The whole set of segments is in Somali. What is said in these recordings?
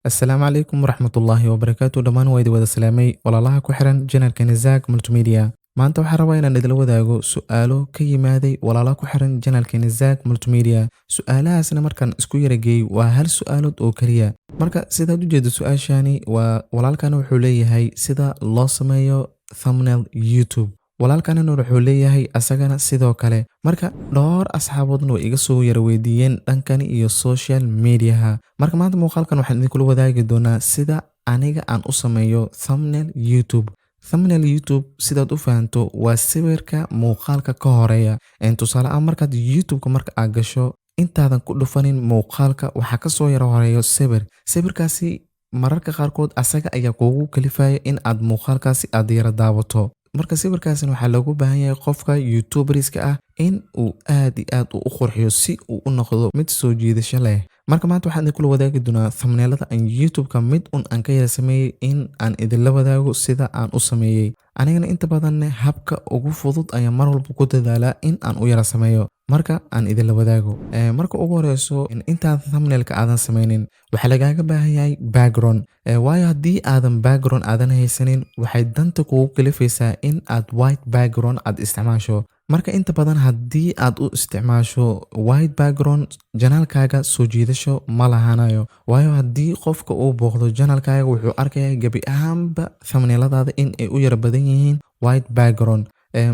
Asalaamu calaykum waraxmatullaahi wabarakaatu. Dhammaan waa idin wada salaamay walaalaha ku xiran channelka Nizag Multimedia. Maanta waxaan rabaa inaan idila wadaago su'aalo ka yimaaday walaalaha ku xiran channelka Nizag Multimedia. Su'aalahaasna markaan isku yarageey waa hal su'aalood oo kaliya. Marka sidaad u jeedo su'aashani waa walaalkan wuxuu leeyahay sida loo sameeyo thumbnail YouTube. Walaalkanina wuxuu leeyahay asagana sidoo kale. Marka dhowr asxaaboodna way iga soo yara weydiiyeen dhankan iyo social mediaha. Marka maanta muuqaalkan waxaan idinkula wadaagi doonaa sida aniga aan u sameeyo thumbnail YouTube. Thumbnail YouTube sidaad u fahanto waa sawirka muuqaalka ka horeeya. Tusaale ahaan markaad YouTube-ka marka aad gasho intaadan ku dhufanin muuqaalka waxaa ka soo yara horeeyo sawir. Sawirkaasi mararka qaarkood asaga ayaa kuugu kalifaya in aad muuqaalkaasi aad yara daawato. Marka sawirkaasina waxaa loogu baahan yahay qofka YouTuberiska ah in uu aad iyo aad u qurxiyo si uu u noqdo mid soo jiidasho leh. Marka maanta waxaan idinkula wadaagi doonaa thumbnailada aan YouTube-ka mid aan ka yara sameeyay in aan idinla wadaago sida aan u sameeyay. Anigana inta badan habka ugu fudud ayaan mar walba ku dadaalaa in aan u yara sameeyo. Marka aan idinla wadaago marka ugu horeyso intaad thumbnailka aadan sameynin waxaa lagaaga baahan yahay background. Waayo haddii aadan background aadan haysanin waxay danta kugu kalifaysaa in aad white background aad isticmaasho. Marka inta badan haddii aad u isticmaasho white background janaalkaaga soo jiidasho ma lahanayo. Waayo haddii qofka uu booqdo janaalkaaga wuxuu arkayaa gabi ahaanba thumbnailadaada in ay u yara badan yihiin white background.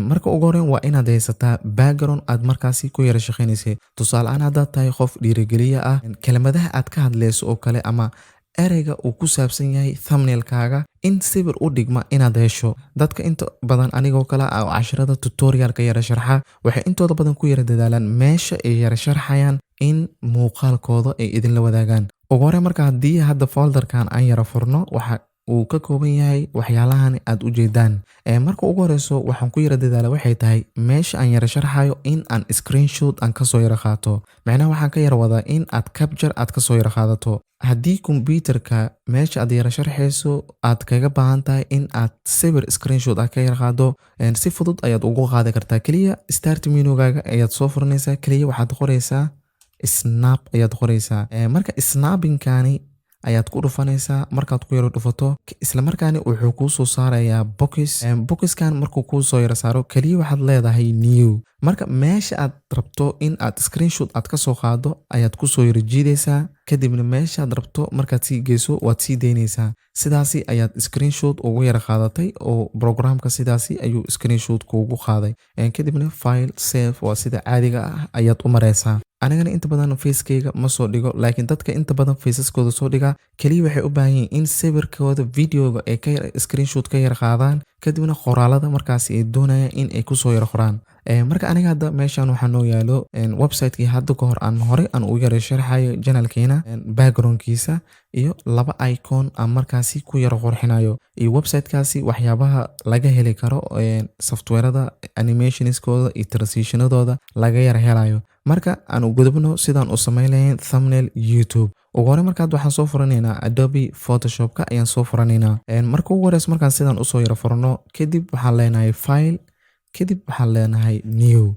Marka ugu horeyn waa inaad haysataa background aad markaasi ku yara shaqeynaysa. Tusaale ahaan haddaad tahay qof dhiirigeliye ah kelmadaha aad ka hadlayso oo kale ama ereyga uu ku saabsan yahay thumbnailkaaga in sawir u dhigma inaad hesho. Dadka inta badan anigoo kale ah oo casharada tutorialka yara sharxa waxay intooda badan ku yara dadaalaan meesha ay yara sharxayaan in muuqaalkooda ay idinla wadaagaan. Ugu horeyn marka haddii hadda folderkan aan yara furno waxa uu ka kooban yahay waxyaalahan aad u jeedaan. Marka ugu horeyso waxaan ku yara dadaala waxay tahay meesha aan yara sharxayo in aan screenshot aan ka soo yara qaato. Macnaha waxaan ka yara wadaa in aad capture aad ka soo yara qaadato. Haddii computerka meesha aad yara sharxayso aad kaga baahan tahay in aad sawir screenshot aad ka yara qaado si fudud ayaad ugu qaadi kartaa. Kaliya start menu-gaaga ayaad soo furanaysaa. Kaliya waxaad qoraysaa snap ayaad qoraysaa. Marka snapping-kaani ayaad ku dhufanaysaa. Markaad ku yara dhufato isla markaana wuxuu kuu soo saarayaa box. Boxkan markuu kuu soo yara saaro kaliya waxaad leedahay new. Marka meesha aad rabto in aad screenshot aad ka soo qaado ayaad ku soo yara jiidaysaa. Kadibna meesha aad rabto markaad sii geyso waad sii deynaysaa. Sidaasi ayaad screenshot ugu yara qaadatay oo programka sidaasi ayuu screenshot kuugu qaaday. Kadibna file save waa sida caadiga ah ayaad u mareysaa. Anigana inta badan facekeyga ma soo dhigo laakiin dadka inta badan faceaskooda soo dhiga kaliya waxay u baahan yihiin in sawirkooda videoga ay ka screenshot ka yara qaadaan kadibna qoraalada markaasi ay doonayaan in ay ku soo yara qoraan. Marka aniga hadda meeshan waxaa noo yaalo website-kii hadda ka hor aan hore aan ugu yara sharxayo channelkeena background-kiisa iyo laba icon aan markaasi ku yara qurxinayo. Iyo website-kaasi waxyaabaha laga heli karo software-ada animationskooda iyo transition-adooda laga yara helayo. Marka aan u gudubno sidaan u sameyn lahayn thumbnail YouTube. Ugu horeyn markaad waxaan soo furanaynaa Adobe Photoshop-ka ayaan soo furanaynaa. Marka ugu horeyso markaan sidaan u soo yara furno kadib waxaan leenahay file kadib waxaan leenahay new.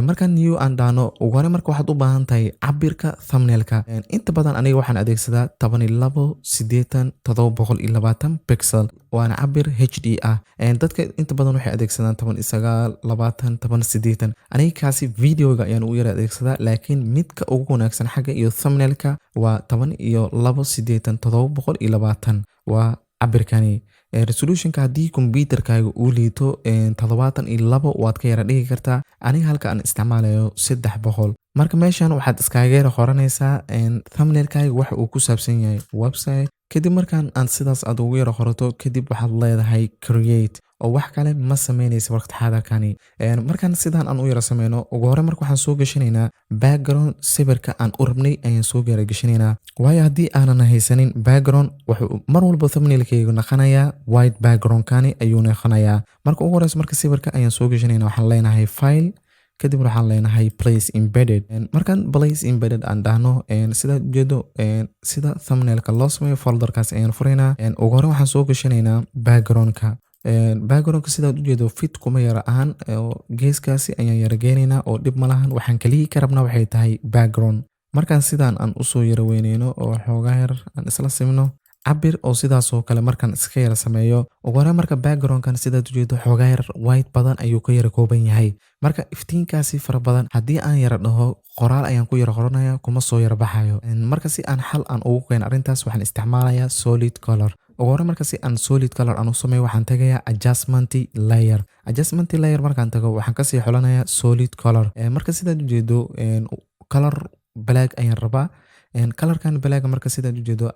Markaan new aan dhahno ugu horeyn marka waxaad u baahan tahay cabirka thumbnailka. Inta badan aniga waxaan adeegsadaa 12:8:720 pixel waana cabir HD ah. Dadka inta badan waxay adeegsadaan 19:20:10:80. Aniga kaasi videoga ayaan u yara adeegsadaa laakiin midka ugu wanaagsan xagga iyo thumbnailka waa 12:8:720 waa cabirkani. Resolution-ka haddii computerkaaga uu liito 72 waad ka yara dhigi kartaa. Aniga halka aan isticmaalayo 300. Marka meeshan waxaad iskaga yara qoranaysaa thumbnailkaaga waxa uu ku saabsan yahay website. Kadib markaan aan sidaas aad ugu yara qorato kadib waxaad leedahay create oo wax kale ma sameynaysa waqti xaadirkani. Markaan sidaan aan u yara sameyno ugu horeyn marka waxaan soo gashanaynaa background sawirka aan u rabnay ayaan soo yara gashanaynaa. Waayo haddii aanan haysanin background wuxuu mar walba thumbnailkayga noqonayaa white background-kani ayuu noqonayaa. Marka ugu horeyso marka sawirka ayaan soo gashanaynaa waxaan leenahay file kadib waxaan leenahay place embedded. Markaan place embedded aan dhahno sida ujeedo sida thumbnailka loo sameeyo folderkaas ayaan furaynaa. Ugu horeyn waxaan soo gashanaynaa background-ka. Background-ka sidaad ujeedo fit kuma yara ahaan geeskaasi ayaan yara geenaynaa oo dhib ma lahan. Waxaan kaliya ka rabnaa waxay tahay background. markaan sidaan aan usoo yara weyneyno oo xoogaa yar aan isla simno cabir oo sidaas oo kale markaan iska yara sameeyo ugu horreyn marka backgroundkan sidaad ujeedo xoogaa yar white badan ayuu ka yara kooban yahay marka iftiinkaasi fara badan haddii aan yara dhaho qoraal ayaan ku yara qoranaya kuma soo yara baxayo marka si aan xal aan ugu keeno arrintaas waxaan isticmaalayaa solid color ugu horreyn marka si aan solid color aan u sameeyo waxaan tagayaa adjustment layer markaan tago waxaan kasii xulanayaa solid color marka sidaad ujeedo color black ayaan rabaa colorkan black marka sidaad ujeedo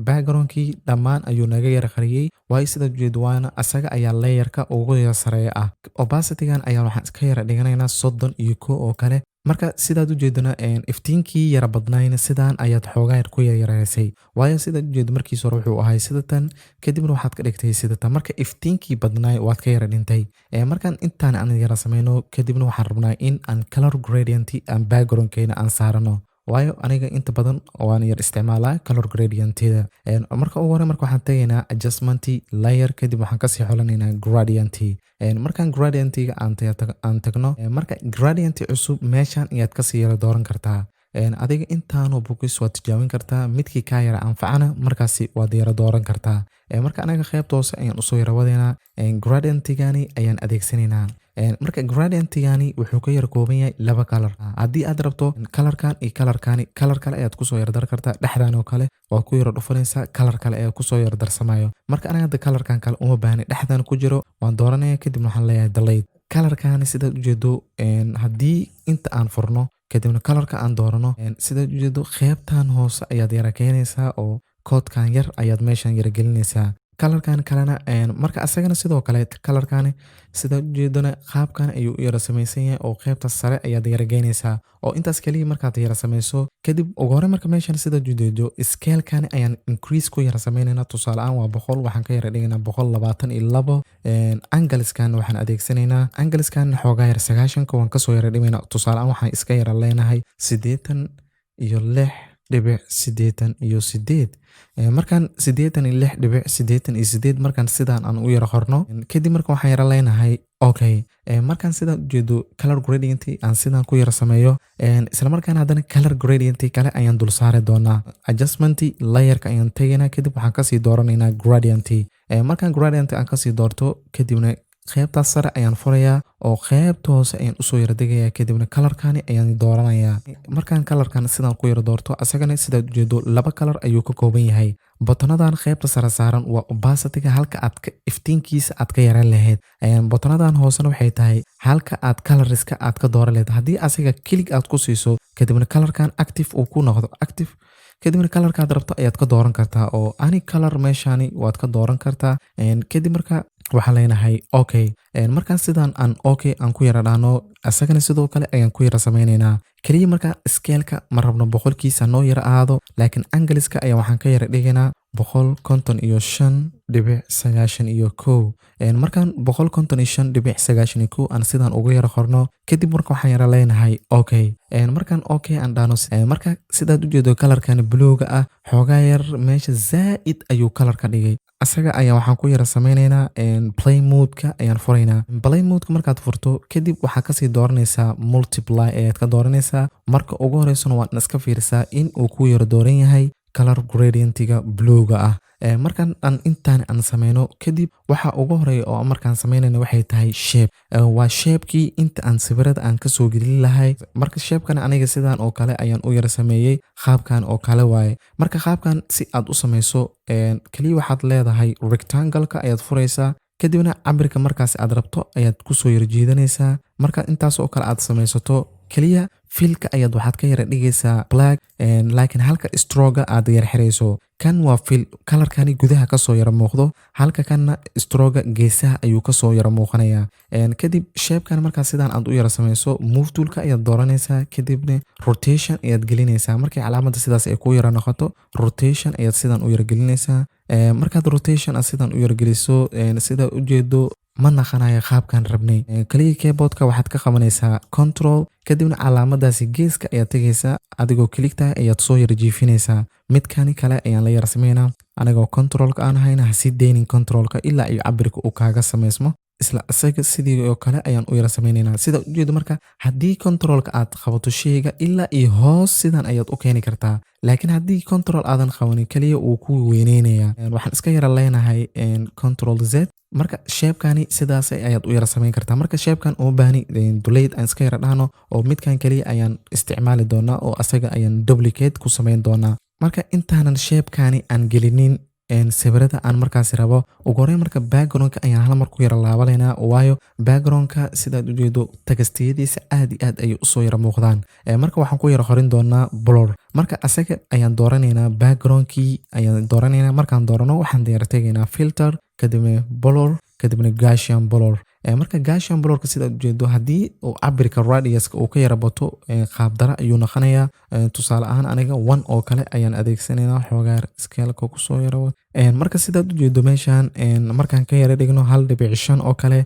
backgroundkii dhammaan ayuu naga yara qariyey waayo sidaad ujeedo waana asaga ayaa layerka ugu yara sareeya ah opacitygan ayaa waxaan iska yara dhiganaynaa 31 oo kale marka sidaad ujeedona iftiinkii yara badnayna sidaan ayaad xoogaa yar ku yareysay waayo sidaad ujeedo markiis hore wuxuu ahay sidatan kadibna waxaad ka dhigtay sidatan marka iftiinkii badnaay waad ka yara dhintay markaan intaan aan yara sameyno kadibna waxaan rabnaa in aan color gradient aan backgroundkeena aan saarano waayo aniga inta badan waan yar isticmaalaa color gradient-da marka ugu hore marka waxaan tagaynaa adjustment layer kadib waxaan kasii xulanaynaa gradient markaan gradient-ga aan tagno marka gradient cusub meeshan ayaad kasii yara dooran kartaa adiga intaanoo bogis waad tijaabin kartaa midkii kaa yara anfacana markaasi waad yara dooran kartaa marka anaga qaybta hoose ayaan usoo yara wadeynaa gradient-gani ayaan adeegsanaynaa marka gradient-gani wuxuu ka yara kooban yahay 2 color haddii aad rabto colorkan iyo colorkani color kale ayaad kusoo yara dar kartaa dhexdan oo kale waad ku yara dhufanaysaa color kale ayaa kusoo yara darsamayo marka anaga hadda colorkan kale uma baahni dhexdan ku jiro waan dooranaya kadib waxaan leeyahay delete colorkani sidaad ujeedo haddii inta aan furno kadibna colorka aan doorano sidaad ujeedo qaybtan hoose ayaad yara keenaysaa oo koodkan yar ayaad meeshan yara gelinaysaa colorkan kalena marka asagana sidoo kale colorkani sidaad ujeedona qaabkan ayuu u yara samaysan yahay oo qaybta sare ayaad yara geynaysaa oo intaas kaliya markaad yara samayso kadib ugu hore marka meeshan sidaad ujeedo scalekani ayaan increase ku yara sameynayna tusaale aan waa 100 waxaan ka yara dhigaynaa 122 angleskan waxaan adeegsanaynaa angleskan xoogaa yar 90 waan kasoo yara dhimaynaa tusaale aan waxaan iska yara leenahay 86.88 markaan 86.88 markaan sidaan aan u yara qorno kadib marka waxaan yara leenahay okay markaan sidaan ujeedo color gradient aan sidaan ku yara sameeyo isla markaan haddana color gradient kale ayaan dul saari doonaa adjustment layerka ayaan tagaynaa kadib waxaan kasii dooranaynaa gradient markaan gradient aan kasii doorto kadibna qaybtaas sare ayaan furayaa oo qaybta hoose ayaan usoo yara degayaa kadibna colorkani ayaan dooranayaa markaan colorkan sidaan ku yara doorto asagana sidaad ujeedo 2 color ayuu ka kooban yahay botonadan qaybta sare saaran waa opacityga halka aad iftiinkiisa aad ka yaran lahayd botonadan hoosena waxay tahay halka aad colorska aad ka dooran lahayd haddii asiga kilig aad ku siiso kadibna colorkan active uu ku noqdo active kadibna colorkaad rabto ayaad ka dooran kartaa oo ani color meeshani waad ka dooran kartaa kadib marka waxaan leenahay okay markaan sidaan aan okay aan ku yara dhaano asagana sidoo kale ayaan ku yara sameynaynaa kaliya marka scaleka ma rabno boqolkiisa noo yara aado laakiin angleska ayaa waxaan ka yara dhigaynaa 155.91 markaan 155.91 aan sidaan ugu yara qorno kadib marka waxaan yara leenahay okay markaan okay aan dhaano marka sidaad ujeedo colorkan bluega ah xoogaa yar meesha zaa'id ayuu color ka dhigay asaga ayaa waxaan ku yara sameynaynaa play mode-ka ayaan furaynaa play mode-ka markaad furto kadib waxaa kasii dooranaysaa multiply ayaad ka dooranaysaa marka ugu horeysana waad iska fiirisaa in uu ku yara dooran yahay color gradient-ga bluega ah markaan aan intaan aan sameyno kadib waxa ugu horeeya oo markaan sameynayna waxay tahay shape waa shape-kii inta aan sawirada aan kasoo gelin lahay marka shape-kan aniga sidaan oo kale ayaan u yara sameeyey qaabkan oo kale waaye marka qaabkan si aad u sameyso kaliya waxaad leedahay rectangle-ka ayaad furaysaa kadibna cabirka markaas aad rabto ayaad kusoo yara jiidanaysaa marka intaas oo kale aad sameysato kaliya filka ayaad waxaad ka yara dhigaysaa black laakiin halka stroga aad yara xirayso kan waa fil colorkani gudaha kasoo yara muuqdo halka kanna stroga geesaha ayuu kasoo yara muuqanayaa kadib shapekan markaa sidaan aad u yara sameyso move toolka ayaad dooranaysaa kadibna rotation ayaad gelinaysaa markay calaamada sidaas ay ku yara noqoto rotation ayaad sidaan u yara gelinaysaa markaad rotation aad sidaan u yara geliso sida ujeedo ma naqanayo qaabkan rabnay kaliya keyboardka waxaad ka qabanaysaa control kadibna calaamadaasi geeska ayaad tegaysaa adigoo kiligtahay ayaad soo yara jiifinaysaa midkani kale ayaan la yara sameynaa anigoo controlka aan hayna hasii deynin controlka ilaa iyo cabirka uu kaaga samaysmo isla asaga sidii oo kale ayaan u yara samaynaynaa. Sida ujeedo marka haddii controlka aad qabato sheyga ilaa iyo hoos sidan ayaad u keeni kartaa. Laakiin haddii control aadan qabanin kaliya uu ku weyneynaya. Waxaan iska yara leenahay control Z. Marka shape-kani sidaas ayaad u yara samayn kartaa. Marka shape-kan oo baahni duleyd aan iska yara dhahno oo midkan kaliya ayaan isticmaali doonaa oo asaga ayaan duplicate ku samayn doonaa. Marka intaanan shape-kani aan gelinin sawirada aan markaas rabo ugu horeyn marka background-ka ayaan hal mar ku yara laabanaynaa waayo background-ka sidaad u jeedo tagastiyadiisa aad iyo aad ay u soo yara muuqdaan. Marka waxaan ku yara qorin doonaa blur. Marka asaga ayaan dooranaynaa background-kii ayaan dooranaynaa. Markaan doorano waxaan yara tegaynaa filter kadibna blur kadibna Gaussian blur. Marka Gaussian blur-ka sidaad u jeedo haddii uu cabirka radius-ka uu ka yara bato qaab dara ayuu noqonayaa. Tusaale ahaan aniga 1 oo kale ayaan adeegsanaynaa xoogaar scale-ka ku soo yara. Marka sidaad u jeedo meeshan markaan ka yara dhigno 1.5 oo kale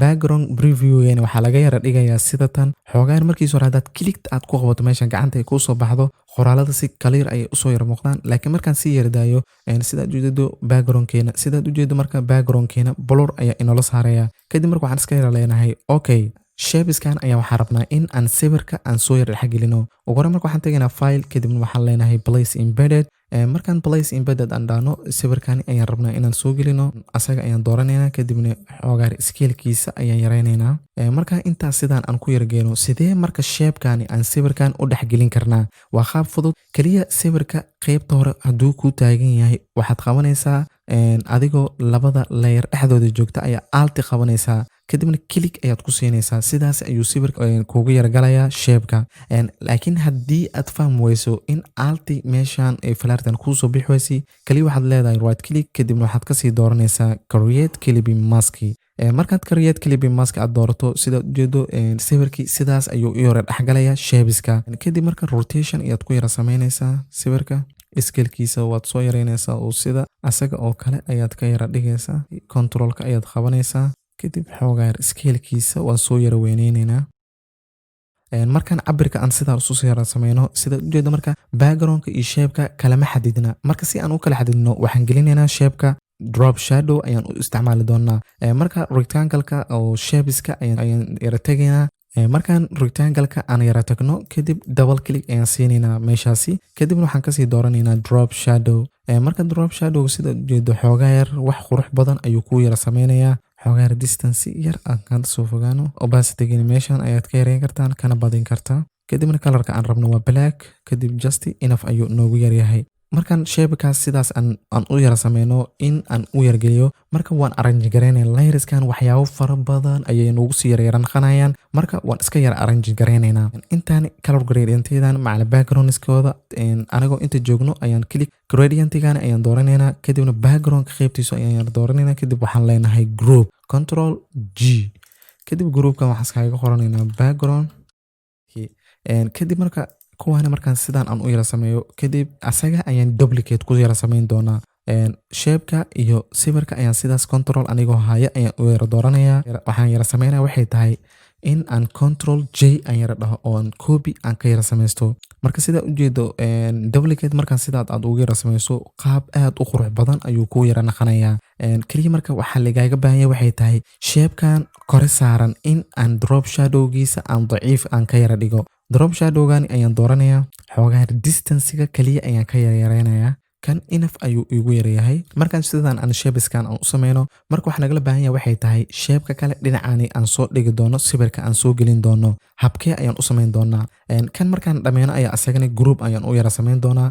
background preview-geena waxaa laga yara dhigayaa sida tan. Xoogaar markiis hore haddaad click aad ku qabato meeshan gacanta ay ku soo baxdo qoraalada si clear ay u soo yara muuqdaan. Laakiin markaan si yara daayo sidaad u jeedo background-keena sidaad u jeedo marka background-keena blur ayaa inoola saaraya. Kadib marka waxaan iska yara leenahay okay shapes-kan ayaa waxaan rabnaa in aan sawirka aan soo yara dhex gelino. Ugu horeyn marka waxaan tegaynaa file kadibna waxaan leenahay place embedded. Markaan place embedded aan dhahno sawirkani ayaan rabnaa inaan soo gelino asaga ayaan dooranaynaa kadibna xoogaar scale-kiisa ayaan yaraynaynaa. Marka intaas sidaan aan ku yara geeno sidee marka shape-kani aan sawirkan u dhex gelin karnaa. Waa qaab fudud kaliya sawirka qaybta hore hadduu ku taagan yahay waxaad qabanaysaa adigoo labada layer dhexdooda joogta ayaa alt qabanaysaa kadibna click ayaad ku siinaysaa. Sidaas ayuu sawirka kuugu yara galayaa shape-ka. Laakiin haddii aad fahmi weyso in alt meeshan ay falaartan ku soo bixi weysi kaliya waxaad leedahay right click kadibna waxaad ka sii dooranaysaa create clipping mask. Markaad create clipping mask aad doorato sida ujeedo sawirkii sidaas ayuu u yara dhexgalayaa shapes-ka. Kadib marka rotation ayaad ku yara samaynaysaa sawirka scale-kiisa waad soo yaraynaysaa oo sida asaga oo kale ayaad ka yara dhigaysaa. Control-ka ayaad qabanaysaa kadib xoogaar scale-kiisa waan soo yara weyneynaynaa. Markaan cabirka aan sidaas u soo yara samayno sida ujeedo marka background-ka iyo shape-ka kalama xadidna. Marka si aan u kala xadidno waxaan gelinaynaa shape-ka drop shadow ayaan u isticmaali doonaa. Marka rectangle-ka oo shapes-ka ayaan yara tegaynaa. Markaan rectangle-ka aan yara tagno kadib double click ayaan siinaynaa meeshaasi kadibna waxaan kasii dooranaynaa drop shadow. Marka drop shadow sida ujeedo xoogaar wax qurux badan ayuu ku yara sameynayaa. Xoogaar distance yar aan ka soo fogaano opacity-ga meeshan ayaad ka yareyn kartaan kana badin kartaa. Kadibna color-ka aan rabno waa black kadib just enough ayuu noogu yar yahay. Markaan shape-kaas sidaas aan u yara sameyno in aan u yar geliyo marka waan arrange gareynayaa layers-kan waxyaabo fara badan ayay noogu sii yara yaranqanayaan. Marka waan iska yara arrange gareynaynaa. Intaan color gradient-yadan macal background-iskooda anagoo inta joogno ayaan click gradient-gana ayaan dooranaynaa kadibna background-ka qaybtiisa ayaan yara dooranaynaa kadib waxaan leenahay group control G. Kadib group-kan waxaan iskaga qoranaynaa background. Kadib marka kuwaana markaan sidaan aan u yara sameeyo kadib asaga ayaan duplicate ku yara samayn doonaa. Shape-ka iyo sawirka ayaan sidaas control anigoo haya ayaan u yara dooranayaa. Waxaan yara sameynaa waxay tahay in aan control J aan yara dhaho oo aan copy aan ka yara samaysto. Marka sida ujeedo duplicate markaan sidaad aad ugu yara samayso qaab aad u qurux badan ayuu ku yara naqanayaa. Kaliya marka waxaa lagaaga baahan yahay waxay tahay shape-kan kore saaran in aan drop shadow-giisa aan daciif aan ka yara dhigo. Drop shadow-gani ayaan dooranayaa. Xoogaar distance-ga kaliya ayaan ka yara yareynayaa. Kan enough ayuu igu yar yahay. Markaan sidaan aan shapes-kan aan u sameyno marka waxa nagala baahan yahay waxay tahay shape-ka kale dhinacaani aan soo dhigi doono sawirka aan soo gelin doono. Habkee ayaan u samayn doonaa. Kan markaan dhammeeno ayaa asagana group ayaan u yara samayn doonaa.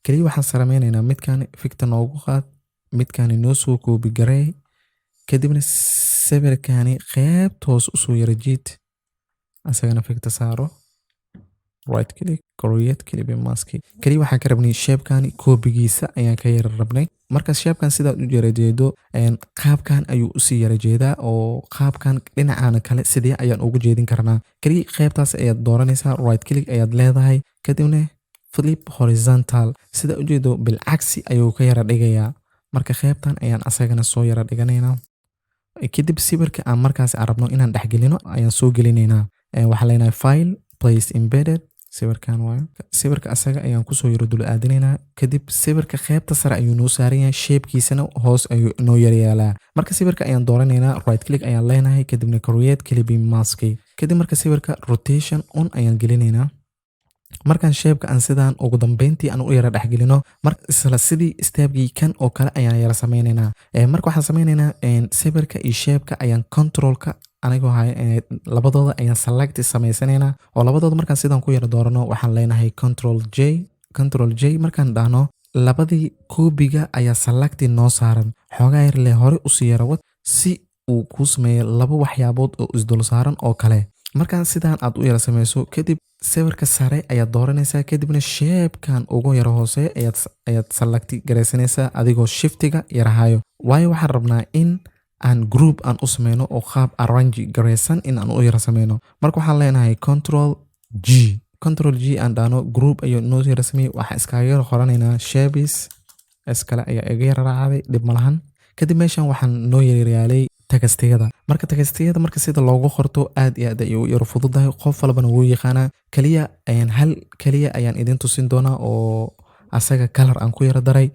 Kaliya waxaan samaynaynaa midkaan ficta noogu qaad midkaan noo soo copy garey kadibna sawirkaani qaybtoos u soo yara jiid asagana ficta saaro. Right click create clipping mask. Kaliya waxaan ka rabnay shape-kani copy-giisa ayaan ka yara rabnay. Marka shape-kan sidaad u yara jeedo qaabkan ayuu u sii yara jeedaa oo qaabkan dhinacana kale sidee ayaan ugu jeedin karnaa. Kaliya qaybtaas ayaad dooranaysaa right click ayaad leedahay kadibna flip horizontal sida u jeedo bilcagsi ayuu ka yara dhigayaa. Marka qaybtan ayaan asagana soo yara dhiganaynaa. Kadib sawirka aan markaas arabno inaan dhex gelino ayaan soo gelinaynaa. Waxaan leenahay file place embedded sawirkan waayo sawirka asaga ayaan kusoo yaro dul aadinaynaa kadib sawirka qaybta sare ayuu noo saaran yahay shapekiisana hoos ayuu noo yaryaalaa marka sawirka ayaan dooranaynaa right click ayaan leenahay kadibna create clipping mask kadib marka sawirka rotation on ayaan gelinaynaa markaan shape-ka aan sidaan ugu dambeyntii aan u yara dhaxgelino marka isla sidii stepkii kan oo kale ayaan yara sameynaynaa marka waxaan sameynaynaa sawirka iyo shape-ka ayaan controlka anigoo hay labadooda ayaan select sameysanaynaa oo labadooda markaan sidaan ku yara doorano waxaan leenahay control J markaan dhahno labadii koobiga ayaa select noo saaran xoogaa yar leh hore u sii yarawad si uu ku sameeyo laba waxyaabood oo isdul saaran oo kale markaan sidaan aad u yara sameyso kadib sawirka sare ayaad dooranaysaa kadibna shape-kan ugu yara hoose ayaad select garaysanaysaa adigoo shiftiga yarahayo waayo waxaan rabnaa in aan group aan u sameyno oo qaab arrange garaysan in aan u yara sameyno marka waxaan leenahay control G aan dhahno group ayuu noo yara sameeyey waxaan iskaga yara qoranaynaa shapes iskale ayaa iga yara raacday dhib malahan kadib meeshan waxaan noo yaryaalay tagastiyada marka sida loogu qorto aad iyo aad ayuu yar fududahay qof walbana wuu yaqaanaa kaliya ayaan idin tusin doonaa oo asaga color aan ku yara daray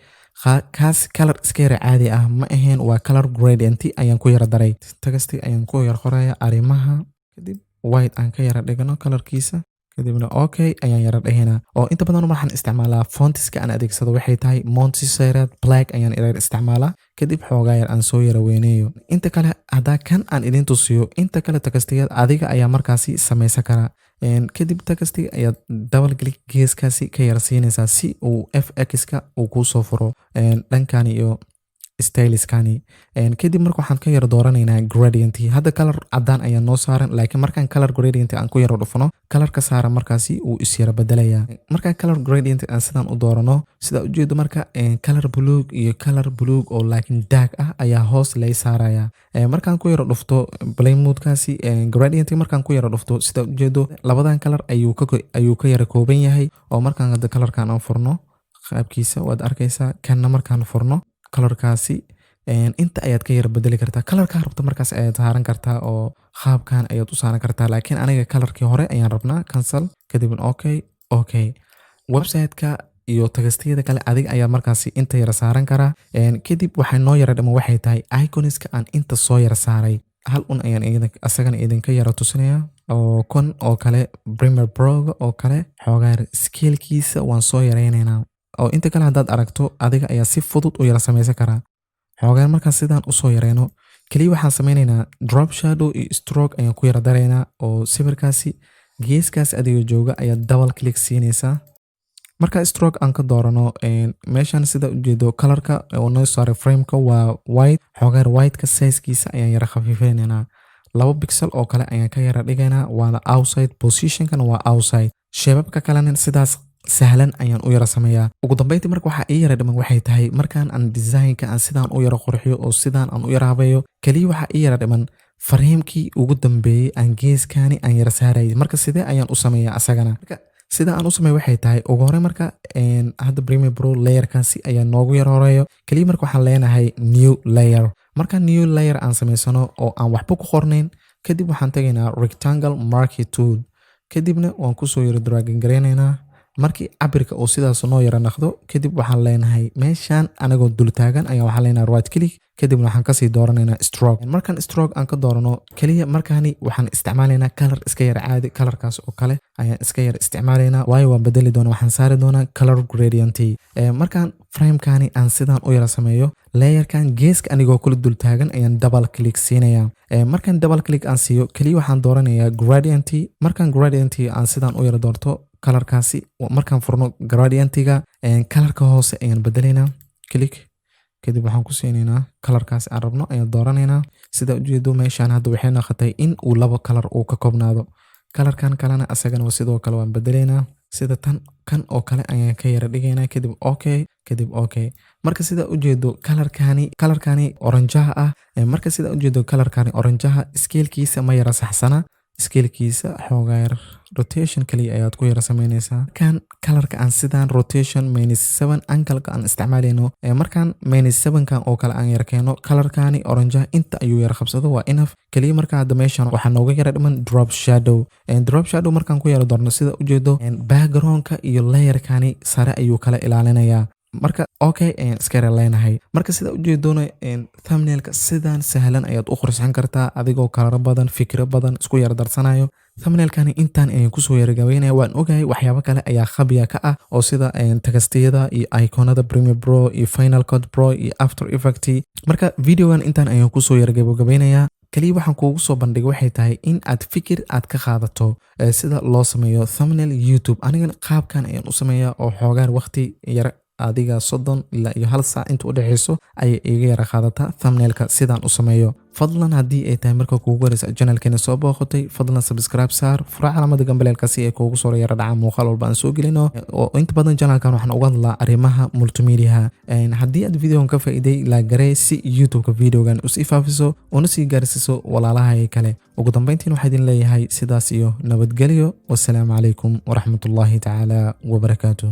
kaas color iska yara caadi ah ma ahayn waa color gradient ayaan ku yara daray tagasti ayaan ku yara qoraya arimaha kadib white aan ka yara dhigano colorkiisa kadibna okay ayaan yara dhahaynaa oo inta badan waxaan isticmaalaa fontiska aan adeegsado waxay tahay Montserrat Black ayaan yara isticmaalaa kadib xoogaa yar aan soo yara weyneeyo inta kale hadaa kan aan idin tusiyo inta kale tagastiga adiga ayaa markaasi sameysan karaa kadib tagastiga ayaa double click geeskaasi ka yara siinaysaa si uu FX-ka uu ku soo furo dhankan iyo styliskani kadib marka waxaan ka yara dooranaynaa gradient hadda color cadaan ayaa noo saaran laakiin markaan color gradient aan ku yara dhufno colorka saaran markaasi uu is yara bedelayaa markaan color gradient aan sidaan u doorano sida ujeedo marka color blue oo laakiin dark ah ayaa hoos lay saaraya markaan ku yara dhufto play mode-kaasi gradient markaan ku yara dhufto sida ujeedo labadan color ayuu ka yara kooban yahay oo markaan hadda colorkan aan furno qaabkiisa waad arkaysaa kanna markaan furno colorkaasi inta ayaad ka yara bedeli kartaa colorka rabta markaas ayaad saaran kartaa oo qaabkan ayaad u saaran kartaa laakiin aniga colorkii hore ayaan rabnaa cancel kadib okay website-ka iyo tagastiyada kale adiga ayaa markaasi inta yara saaran karaa kadib waxay noo yara dhama waxay tahay iconiska aan inta soo yara saaray hal un ayaan asagana idinka yara tusinaya oo kon oo kale Premiere Pro oo kale xoogaa scale-kiisa waan soo yareynaynaa oo inta kale haddaad aragto adiga ayaa si fudud u yara sameysan karaa xoogaan markaan sidaan usoo yareyno kaliya waxaan sameynaynaa drop shadow iyo stroke ayaan ku yara daraynaa oo sawirkaasi geeskaas adiga jooga ayaa double click siinaysaa marka stroke aan ka doorano meeshan sida ujeedo colorka oo noo saaray frameka waa white xoogaan white-ka size-kiisa ayaan yara khafiifeynaynaa 2 pixel oo kale ayaan ka yara dhigaynaa waana outside position-kana waa outside shape-ka kalena sidaas sahlan ayaan u yara sameeyaa ugu dambeyntii marka waxa ii yara dhiman waxay tahay markaan aan design-ka aan sidaan u yara qurxiyo oo sidaan aan u yara habeeyo kaliya waxa ii yara dhiman framekii ugu dambeeyay aan geeskani aan yara saarayay marka sidee ayaan u sameeyaa asagana marka sida aan u sameeyo waxay tahay ugu hore marka hadda Premiere Pro layerkaasi ayaa noogu yara horeeyo kaliya marka waxaan leenahay new layer marka new layer aan sameysano oo aan waxba ku qornayn kadib waxaan tagaynaa rectangle marquee tool kadibna waan ku soo yara dragging gareynaynaa markii cabirka oo sidaas noo yara naqdo kadib waxaan leenahay meeshan anagoo dul taagan ayaa waxaan leenahay right click kadibna waxaan kasii dooranaynaa stroke markaan stroke aan ka doorano kaliya markaani waxaan isticmaalaynaa color iska yara caadi colorkaas oo kale ayaan iska yara isticmaalaynaa waayo waan bedeli doonaa waxaan saari doonaa color gradient markaan framekani aan sidaan u yara sameeyo layerkan geeska anigoo kula dul taagan ayaan double click siinaya markaan double click aan siiyo kaliya waxaan dooranayaa gradient markaan gradient aan sidaan u yara doorto colorkaasi markaan furno gradientiga colorka hoose ayaan bedelaynaa click kadib waxaan ku siinaynaa colorkaasi aan rabno ayaan dooranaynaa sida ujeedo meeshaan hadda waxay noqotay in uu laba color uu ka koobnaado colorkan kalena asagana sidoo kale waan bedelaynaa sida kan oo kale ayaan ka yara dhigaynaa kadib okay marka sida ujeedo colorkani oranjaha ah marka sida ujeedo colorkani oranjaha scale-kiisa ma yara saxsana scalekiisa xoogaa yar rotation kaliya ayaad ku yara samaynaysaa. Markaan kalarka aan sidaan rotation -7 angle-ka aan isticmaalayno markaan -7kan oo kale aan yara keeno kalarkaani orange inta ayuu yara qabsado waa enough kaliya. marka hadda meeshan waxaa nooga yara dhiman drop shadow. Drop shadow markaan ku yara doorno sida ujeedo backgroundka iyo layerkani sare ayuu kala ilaalinayaa. marka okay iska yara leenahay. marka sida ujeedona thumbnailka sidaan sahlan ayaad u qurxin kartaa adigoo kalar badan fikir badan isku yara darsanayo. thumbnailkani intaan ayaan kusoo yara gabeynaya. waan ogahay waxyaabo kale ayaa khabiya ka ah oo sida textiyada iyo iconada Premiere Pro iyo Final Cut Pro iyo After Effects. marka videogan intaan ayaan kusoo yara gabeynaya. kaliya waxaan kuugu soo bandhigay waxay tahay in aad fikir aad ka qaadato sida loo sameeyo thumbnail YouTube. anigana qaabkan ayaan u sameeyaa oo xoogaar waqti yara adiga 30 ilaa iyo 1 saac inta u dhaxayso ayay iga yara qaadataa thumbnailka sidaan u sameeyo. fadlan haddii ay tahay marka kuugu horeysa channelkeena soo booqatay fadlan subscribe saar fura calaamada gambaleelka si ay kuugu soo yara dhacaan muuqaal walba aan soo gelino oo inta badan channelkan waxaan uga hadlaa arrimaha multimedia. haddii aad videogan ka faa'iiday la garee si YouTube-ka videogan u sii faafiso una sii gaarsiiso walaalaha kale. ugu dambeyntiin waxaan idin leeyahay sidaas iyo nabadgelyo. wassalaamu calaykum waraxmatullaahi tacaala wabarakaatuh.